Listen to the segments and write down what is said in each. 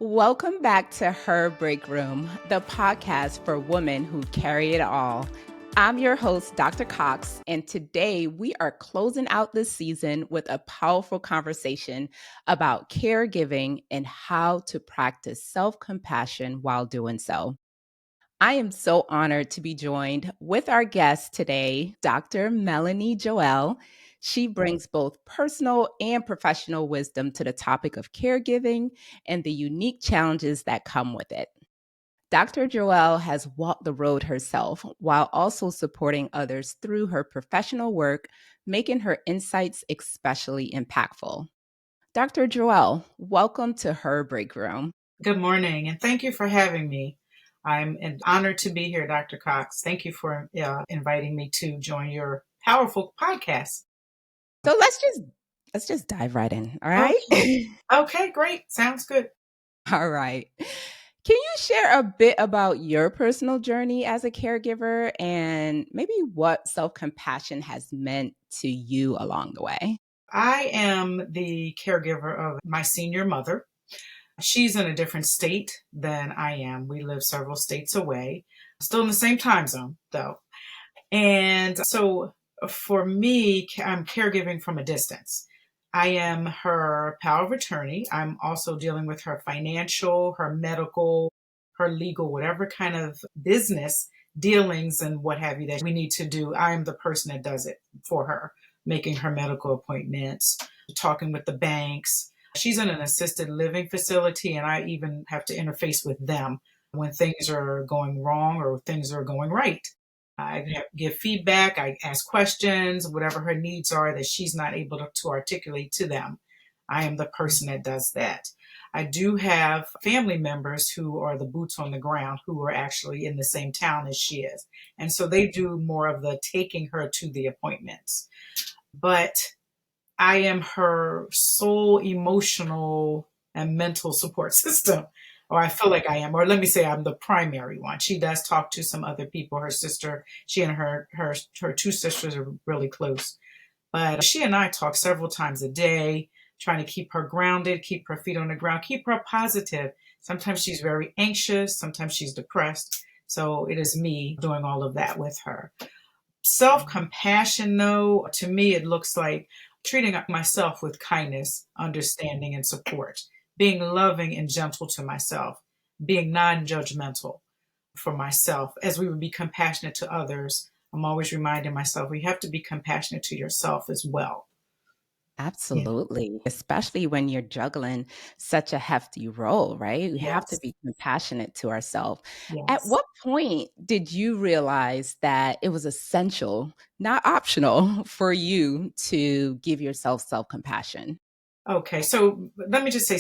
Welcome back to Her Break Room, the podcast for women who carry it all. I'm your host, Dr. Cox, and today we are closing out this season with a powerful conversation about caregiving and how to practice self-compassion while doing so. I am so honored to be joined with our guest today, Dr. Melanie Joell. She brings both personal and professional wisdom to the topic of caregiving and the unique challenges that come with it. Dr. Joell has walked the road herself while also supporting others through her professional work, making her insights especially impactful. Dr. Joell, welcome to Her Break Room. Good morning, and thank you for having me. I'm honored to be here, Dr. Cox. Thank you for inviting me to join your powerful podcast. So let's just dive right in, all right? Okay. Okay, great. Sounds good. All right. Can you share a bit about your personal journey as a caregiver and maybe what self-compassion has meant to you along the way? I am the caregiver of my senior mother. She's in a different state than I am. We live several states away, still in the same time zone, though. And so for me, I'm caregiving from a distance. I am her power of attorney. I'm also dealing with her financial, her medical, her legal, whatever kind of business dealings and what have you that we need to do. I am the person that does it for her, making her medical appointments, talking with the banks. She's in an assisted living facility, and I even have to interface with them when things are going wrong or things are going right. I give feedback, I ask questions, whatever her needs are that she's not able to articulate to them. I am the person that does that. I do have family members who are the boots on the ground who are actually in the same town as she is. And so they do more of the taking her to the appointments. But I am her sole emotional and mental support system, or I feel like I am, or let me say I'm the primary one. She does talk to some other people. Her sister, she and her two sisters are really close, but she and I talk several times a day, trying to keep her grounded, keep her feet on the ground, keep her positive. Sometimes she's very anxious, sometimes she's depressed. So it is me doing all of that with her. Self-compassion, though, to me, it looks like treating myself with kindness, understanding, and support, being loving and gentle to myself, being non-judgmental for myself, as we would be compassionate to others. I'm always reminding myself we have to be compassionate to yourself as well. Yeah. Absolutely, especially when you're juggling such a hefty role, right? We have to Yes. be compassionate to ourselves. At Yes. what point did you realize that it was essential, not optional, for you to give yourself self-compassion? Okay. So let me just say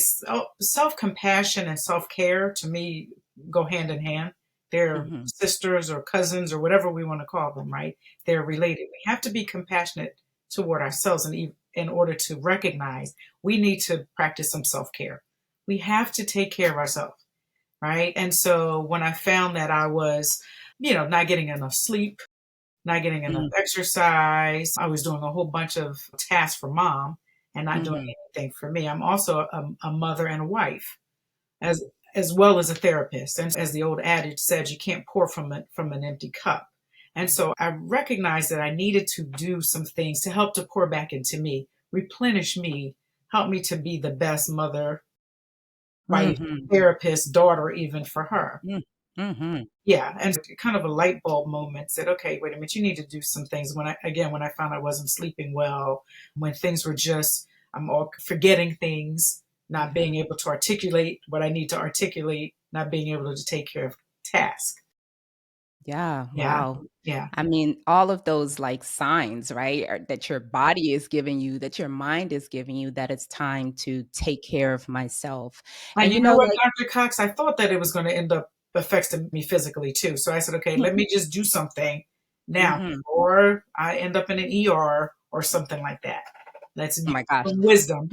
self-compassion and self-care to me go hand in hand. They're Mhm. sisters or cousins or whatever we want to call them, right? They're related. We have to be compassionate toward ourselves, and in order to recognize we need to practice some self-care. We have to take care of ourselves, right? And so when I found that I was, not getting enough sleep, not getting enough Mm, exercise. I was doing a whole bunch of tasks for mom and not doing mhm. anything for me. I'm also a mother and a wife, as as well as a therapist. And as the old adage said, you can't pour from an empty cup. And so I recognized that I needed to do some things to help to pour back into me, replenish me, help me to be the best mother, wife, Mhm. therapist, daughter, even for her. Mm, mhm. Yeah, and kind of a light bulb moment said, okay, wait a minute, you need to do some things. When I found I wasn't sleeping well, when things were just, I'm all forgetting things, not Yeah. being able to articulate what I need to articulate, not being able to take care of tasks. Yeah, Yeah, wow. yeah. I mean, all of those, like, signs, right, that your body is giving you, that your mind is giving you, that it's time to take care of myself. And And, you know what, like Dr. Cox, I thought that it was going to end up affecting me physically too. So I said, okay, let me just do something now Mhm. before I end up in an ER or something like that. Let's Oh use my gosh. some wisdom.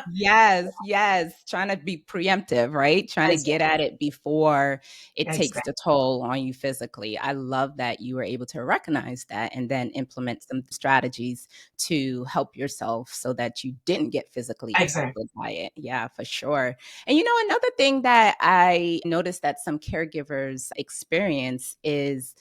Yes, yes, trying to be preemptive, right? Trying to get Exactly. at it before it takes the Exactly. toll on you physically. I love that you were able to recognize that and then implement some strategies to help yourself so that you didn't get physically Exactly. affected by it. Yeah, for sure. And another thing that I noticed that some caregivers experience is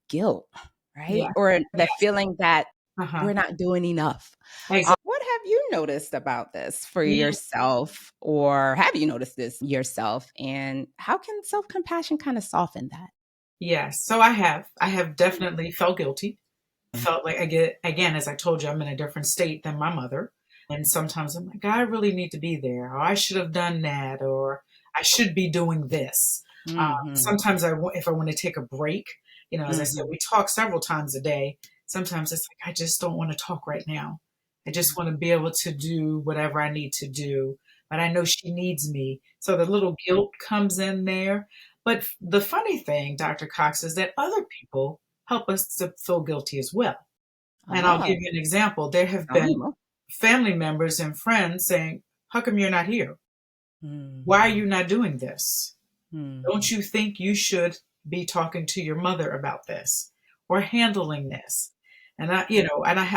guilt, right? Yeah. Or the Yes. feeling that Uh-huh. we're not doing enough. Exactly. What have you noticed about this for Yeah. yourself, or have you noticed this yourself? And how can self compassion kind of soften that? Yes. So I have definitely felt guilty. Felt like I get again, as I told you, I'm in a different state than my mother. And sometimes I'm like, I really need to be there, or I should have done that, or I should be doing this. Mhm. Sometimes if I want to take a break, as I said, Mhm. we talk several times a day. Sometimes it's like, I just don't want to talk right now. I just want to be able to do whatever I need to do. But I know she needs me. So the little guilt comes in there. But the funny thing, Dr. Cox, is that other people help us to feel guilty as well. And I'll give Oh, you an example. There have tell me been more. family members and friends saying, how come you're not here? Why are Mhm. you not doing this? Don't Mhm. you think you should be talking to your mother about this or handling this? And I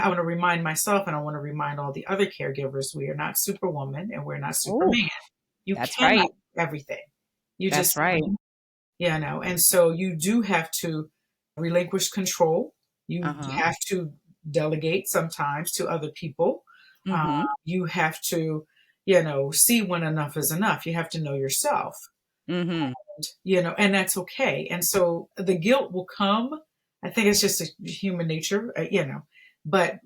want to remind myself and I want to remind all the other caregivers, we are not superwoman and we're not Oh, superman. You that's cannot right. do everything. You That's just, right. yeah, no. And so you do have to relinquish control. You Uh-huh. have to delegate sometimes to other people. Uh, Mhm. you have to, see when enough is enough. You have to know yourself, Mhm. and that's okay. And so the guilt will come. I think it's just a human nature, but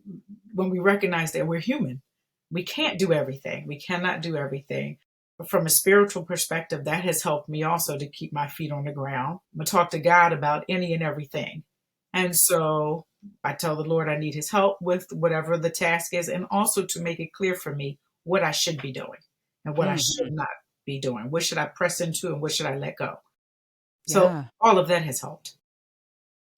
when we recognize that we're human, we can't do everything. We cannot do everything. From a spiritual perspective, that has helped me also to keep my feet on the ground. I'm going to talk to God about any and everything. And so I tell the Lord I need his help with whatever the task is, and also to make it clear for me what I should be doing and what I Mhm. should not be doing. What should I press into and what should I let go? So Yeah. all of that has helped.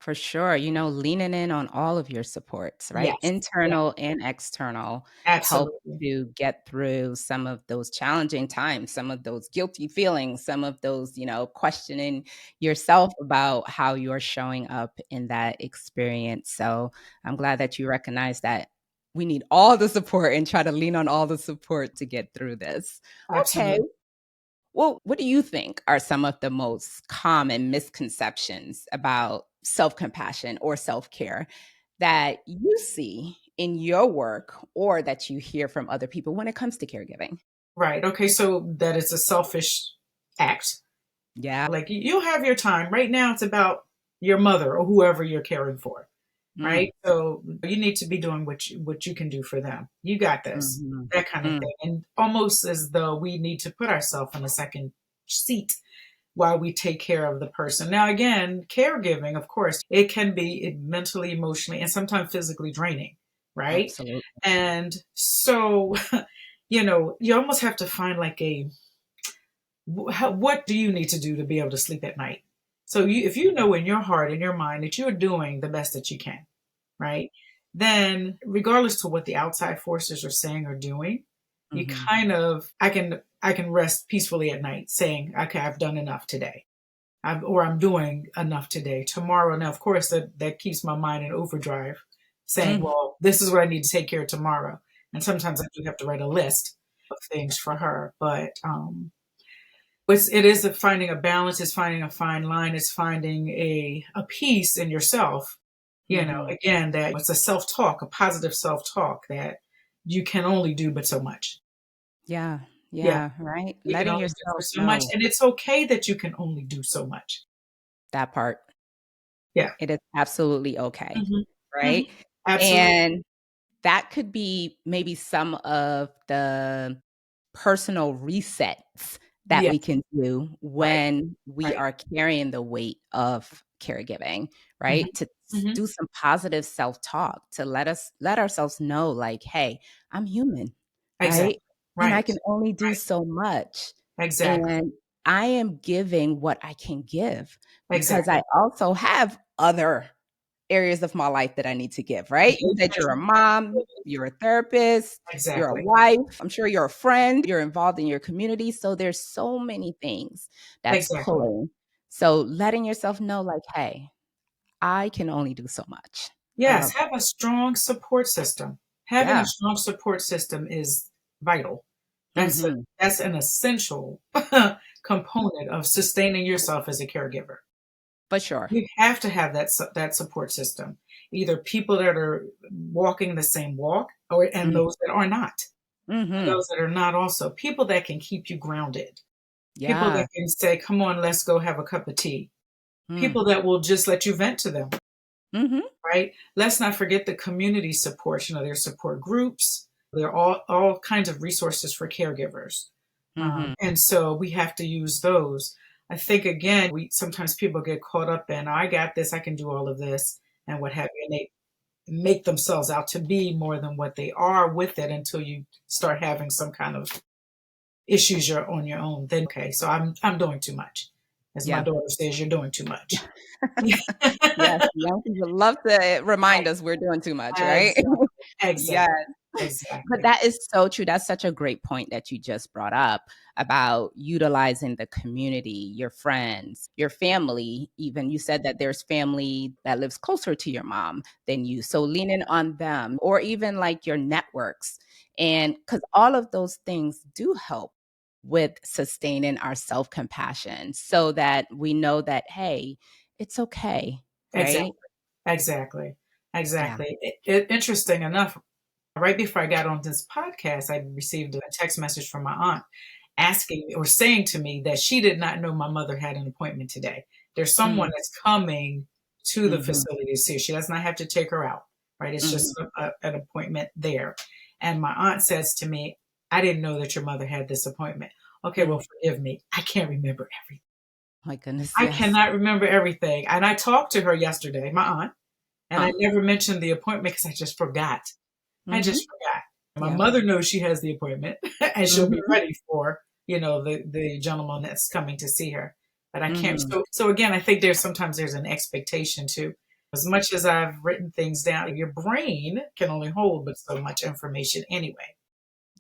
For sure, leaning in on all of your supports, right? Yes. Yeah, Internal and external help absolutely. to get through some of those challenging times, some of those guilty feelings, some of those, questioning yourself about how you're showing up in that experience. So I'm glad that you recognize that we need all the support and try to lean on all the support to get through this. Okay. Absolutely. Well, what do you think are some of the most common misconceptions about self compassion or self care that you see in your work or that you hear from other people when it comes to caregiving? Right. Okay. So that is a selfish act. Yeah. Like you'll have your time. Right now, it's about your mother or whoever you're caring for. Mm, Right. So you need to be doing what you can do for them. You got this. mhm, That kind of mm, thing. And almost as though we need to put ourselves in a second seat while we take care of the person. Now, again, caregiving, of course, it can be mentally, emotionally, and sometimes physically draining, right? absolutely. And so, you almost have to find like what do you need to do to be able to sleep at night? So, if you know in your heart, in your mind, that you're doing the best that you can, right? Then, regardless to what the outside forces are saying or doing, you Mhm, kind of, I can rest peacefully at night saying, okay, I've done enough today. I'm doing enough today. Tomorrow, now, of course, that keeps my mind in overdrive, saying, mm, well, this is what I need to take care of tomorrow. And sometimes I do have to write a list of things for her. But it is finding a balance, it's finding a fine line, it's finding a peace in yourself. mhm. Again, that it's a self talk, a positive self talk that you can only do but so much. Yeah, Yeah, yeah, right? you can Letting only do for yourself so much. know And it's okay that you can only do so much. that part. Yeah. It is absolutely okay, Hmm. Hmm. right? Absolutely. And that could be maybe some of the personal resets that Yeah. we can do Right. when we Right. are carrying the weight of caregiving, Hmm. right? To Hmm. do some positive self-talk, to let ourselves know like, "Hey, I'm human, Exactly. right? And I Right. can only do Right. so much, Exactly. and I am giving what I can give because Exactly. I also have other areas of my life that I need to give, right? You said you're a mom, you're a therapist, you're a Exactly. wife, I'm sure you're a friend, you're involved in your community. So there's so many things that's Exactly. pulling. So letting yourself know, like, hey, I can only do so much. I Yes, love that. have a strong support system. Having a Yeah. strong support system is vital. Hmm. That's an essential component of sustaining yourself as a caregiver. For sure. You have to have that support system. Either people that are walking the same walk or and those that are not. And Mm-hmm. those that are not also. People that can keep you grounded. People that Yeah. can say, "Come on, let's go have a cup of tea." Mm. People that will just let you vent to them. Hmm. Right? Let's not forget the community support. There's support groups. There are all kinds of resources for caregivers. Hmm. And so we have to use those. I think again, we sometimes people get caught up in, I got this, I can do all of this, and what have you. And they make themselves out to be more than what they are with it until you start having some kind of issues you're on your own. Then okay, so I'm doing too much. As my Yeah. daughter says, you're doing too much. Yes. Young people love to remind us we're doing too much, right? Exactly. Yes. Exactly. But Exactly. that is so true. That's such a great point that you just brought up about utilizing the community, your friends, your family. Even you said that there's family that lives closer to your mom than you. So leaning on them or even like your networks. And because all of those things do help with sustaining our self compassion so that we know that, hey, it's okay. Right. Exactly. Exactly. Yeah. Exactly. Interesting enough, right before I got on this podcast, I received a text message from my aunt asking or saying to me that she did not know my mother had an appointment today. There's someone Mm-hmm. that's coming to the Mm-hmm. facility to see her. She does not have to take her out, right? It's Mm-hmm. just an appointment there. And my aunt says to me, I didn't know that your mother had this appointment. Okay, well, Mm. forgive me. I can't remember everything. My goodness. I Yes. cannot remember everything. And I talked to her yesterday, my aunt, and I Huh. never mentioned the appointment because I just forgot. I Mhm. just forgot. My Yep. mother knows she has the appointment and she'll be Mhm. ready for, the gentleman that's coming to see her. But I can't. Mhm. So again, I think there's an expectation too. As much as I've written things down, your brain can only hold but so much information anyway.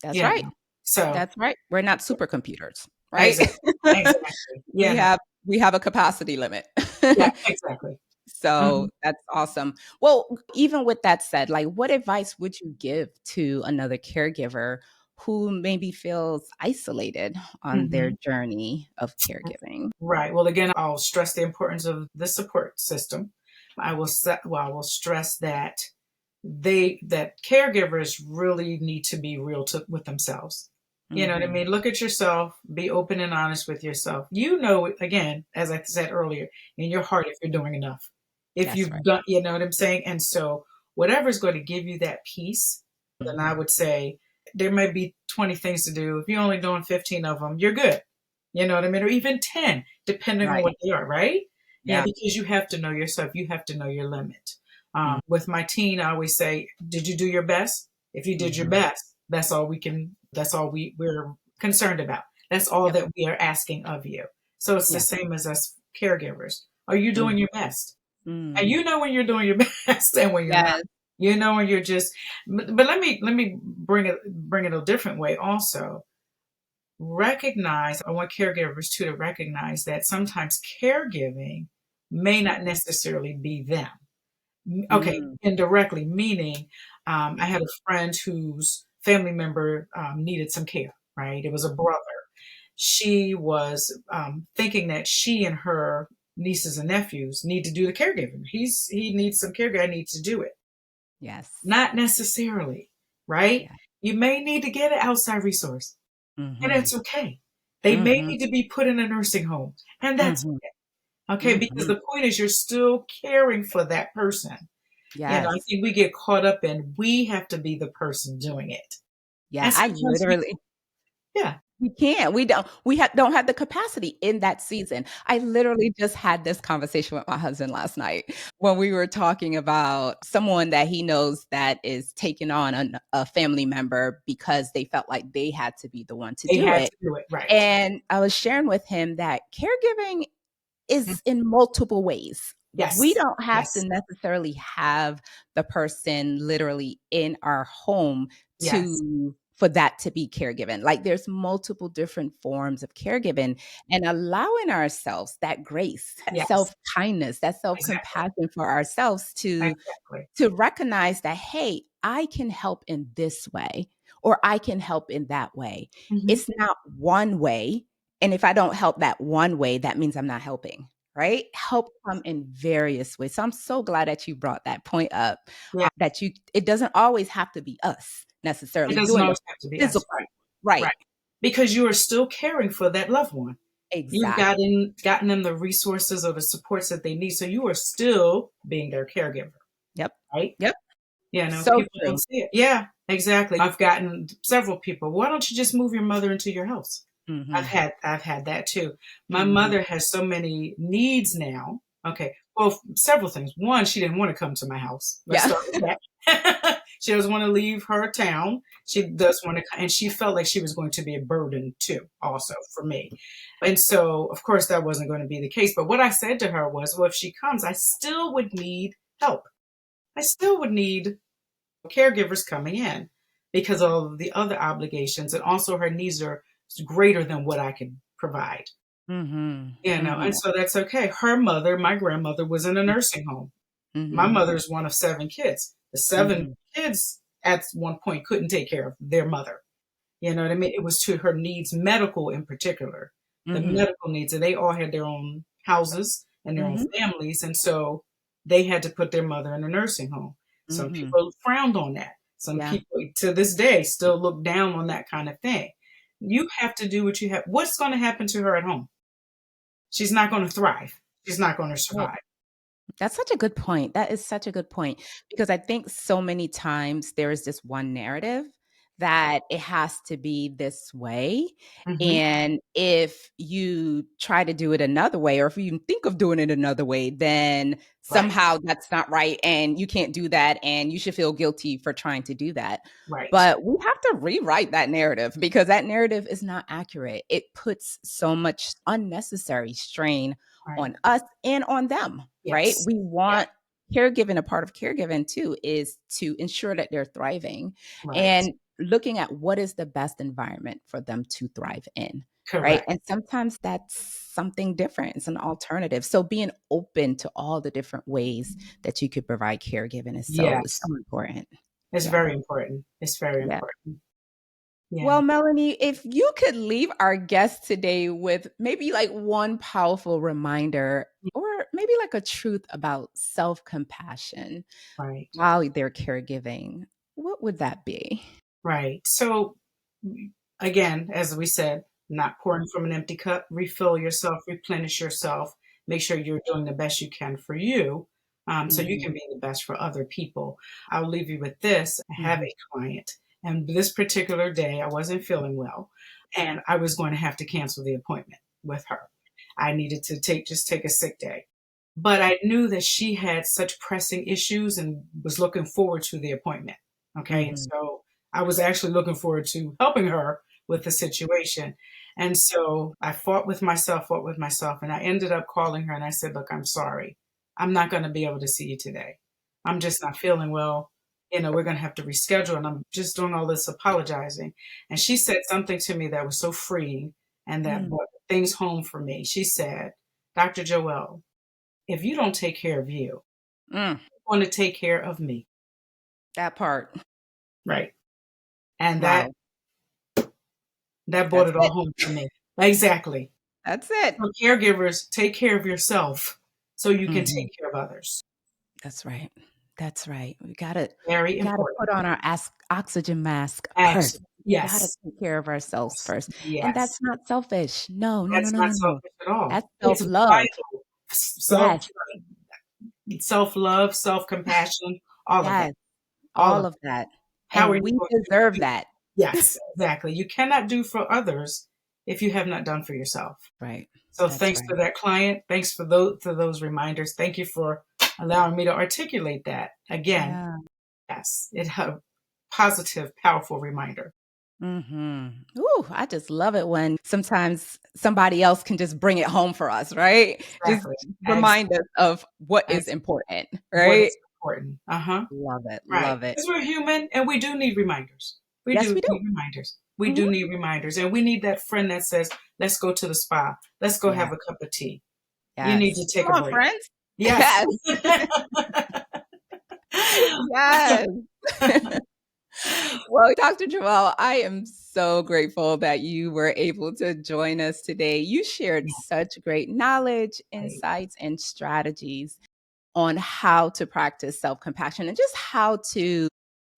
That's You right. know. So That's right. We're not supercomputers, right? exactly. Exactly. We Yeah. No. have a capacity limit. Yeah, exactly. So Mhm. that's awesome. Well, even with that said, like what advice would you give to another caregiver who maybe feels isolated on their Mhm. journey of caregiving? Right. Well, again, I'll stress the importance of the support system. I will stress that that caregivers really need to be real with themselves. You know what I Mhm. mean? Look at yourself, be open and honest with yourself. Again, as I said earlier, in your heart if you're doing enough. If That's you've right. done, you know what I'm saying? And so whatever is going to give you that peace, then I Mhm. would say there may be 20 things to do. If you're only doing 15 of them, you're good. You know what I mean? Or even 10, depending on Right. what they are, right? Yeah. Because you have to know yourself. You have to know your limit. Mm. With my teen, I always say, did you do your best? If you did your Mhm. best, that's all we're concerned about. That's all Yep. that we are asking of you. So it's the Yeah. same as us caregivers. Are you doing Mhm. your best? And Mm. you know when you're doing your best and when you're not. Yes. You know when you're just but let me bring it a different way also. I want caregivers too to recognize that sometimes caregiving may not necessarily be them. Okay, Mm. indirectly, meaning I had a friend whose family member needed some care, right? It was a brother. She was thinking that she and her nieces and nephews need to do the caregiving. He needs some caregiving. I need to do it. Yes. Not necessarily, right? Yeah. You may need to get an outside resource, and Mhm. that's okay. They may Mhm. need to be put in a nursing home, and that's Mhm. okay, because Mhm. the point is you're still caring for that person. I Yes. think we get caught up in we have to be the person doing it. Yeah, And I sometimes literally yeah, we can't. We don't have the capacity in that season. I literally just had this conversation with my husband last night when we were talking about someone that he knows that is taking on a family member because they felt like they had to be the one to they do had it. to do it right. And I was sharing with him that caregiving Mm, is in multiple ways. We Yes. don't have to Yes. necessarily have the person literally in our home Yes. for that to be caregiving. Like, there's multiple different forms of caregiving, and allowing ourselves that grace, that Yes. self-kindness, that Exactly. self-compassion for ourselves Exactly. to recognize that, hey, I can help in this way, or I can help in that way. Mhm. It's not one way. And if I don't help that one way, that means I'm not helping, right? Help come in various ways. So I'm so glad that you brought that point up, Yeah. it doesn't always have to be us It necessarily doesn't doing the always have to be us. physical, Right. right? Right. Because you are still caring for that loved one. You've Exactly. gotten them the resources or the supports that they need, so you are still being their caregiver, Yep. right? Yep. You know, So people don't true. see it. Yeah, exactly. I've gotten several people, "Why don't you just move your mother into your house?" Mhm. I've had that too. My Mhm. mother has so many needs now. Okay, well, several things. One, she didn't want to come to my house. Let's Yeah. start with that. She doesn't want to leave her town. She does want to, and she felt like she was going to be a burden too, also for me. And so, of course, that wasn't going to be the case. But what I said to her was, well, if she comes, I still would need help. I still would need caregivers coming in because of the other obligations, and also her needs are greater than what I can provide. Mhm. You know, Mhm. and so that's okay. Her mother, my grandmother, was in a nursing home. My Mhm. mother's one of 7 kids. The seven Mhm. kids at one point couldn't take care of their mother. You know what I mean? It was to her needs, medical in particular, the Mhm. medical needs, and they all had their own houses and their own Mhm. families, and so they had to put their mother in a nursing home. Some Mhm. people frowned on that. Some Yeah. people to this day still look down on that kind of thing. You have to do what you have. What's going to happen to her at home? She's not going to thrive. She's not going to Right. survive. That's such a good point. That is such a good point because I think so many times there is this one narrative that it has to be this way. Hmm. And if you try to do it another way, or if you think of doing it another way, then Right. somehow that's not right. And you can't do that. And you should feel guilty for trying to do that. Right. But we have to rewrite that narrative because that narrative is not accurate. It puts so much unnecessary strain Right. on us and on them, right? Yes. We Yeah. want caregiving, a part of caregiving too, is to ensure that they're thriving Right. and looking at what is the best environment for them to thrive in, right? Correct. And sometimes that's something different, it's an alternative. So being open to all the different ways that you could provide caregiving is Yes. so important. It's Yeah. very important. It's very Yeah. important. Yeah. Well, Melanie, if you could leave our guests today with maybe like one powerful reminder or maybe like a truth about self compassion Right. while they're caregiving, what would that be? Right. So, again, as we said, not pouring from an empty cup, refill yourself, replenish yourself, make sure you're doing the best you can for you, so you Mhm, can be the best for other people. I'll leave you with this. I have mhm, a client, and this particular day I wasn't feeling well, and I was going to have to cancel the appointment with her. I needed to take a sick day. But I knew that she had such pressing issues and was looking forward to the appointment. Okay. And mhm, so I was actually looking forward to helping her with the situation. And so I fought with myself, and I ended up calling her and I said, look, I'm sorry. I'm not going to be able to see you today. I'm just not feeling well. You know, we're going to have to reschedule. And I'm just doing all this apologizing. And she said something to me that was so freeing and that mm, brought things home for me. She said, Dr. Joell, if you don't take care of you, mm, you want to take care of me. that part. Right. And Wow. that brought That's it all it. home for me. Exactly. That's it. So caregivers, take care of yourself so you can Mhm. take care of others. That's right. That's right. We Very gotta important. put on our oxygen mask first. Actually, We gotta yes. take care of ourselves first, and that's Yes. not selfish. No, no, no, That's no, not no, no. selfish at all. That's It's self-love. vital. Self Yes, self love, self compassion, all of that. yes, All of all of it. that, How are and you we going deserve to that. Yes, exactly. You cannot do for others if you have not done for yourself. Right. So That's thanks right. to that client. Thanks for those reminders. Thank you for allowing me to articulate that again. Yeah. Yes, it had a positive, powerful reminder. Ooh, I just love it when sometimes somebody else can just bring it home for us, right? Just Exactly. remind us of what is Exactly. important, What right? is important. Uh-huh. Love it, Right. love it. Because we're human and we do need reminders. We Yes, do we do. need reminders. We Mhm. do need reminders. And we need that friend that says, let's go to the spa. Let's go Yeah, have a cup of tea. You need yes. to take Come a on, break. friends. Yes. Yes, yes. Well, Dr. Joelle, I am so grateful that you were able to join us today. You shared Yeah, such great knowledge, right. insights, and strategies on how to practice self compassion and just how to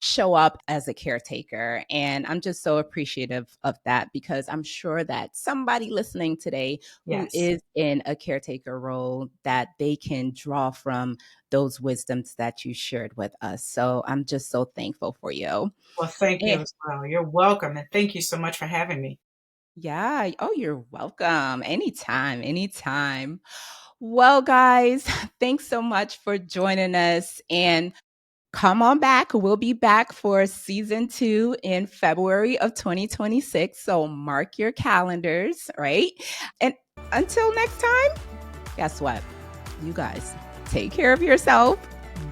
show up as a caretaker. And I'm just so appreciative of that because I'm sure that somebody listening today who Yes. is in a caretaker role that they can draw from those wisdoms that you shared with us. So I'm just so thankful for you. Well, thank you And as well. You're welcome. And thank you so much for having me. yeah, oh, you're welcome. Anytime, anytime. Well, guys, thanks so much for joining us. And come on back. We'll be back for season 2 in February of 2026. So mark your calendars, right? And until next time, guess what? You guys take care of yourself,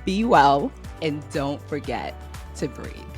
be well, and don't forget to breathe.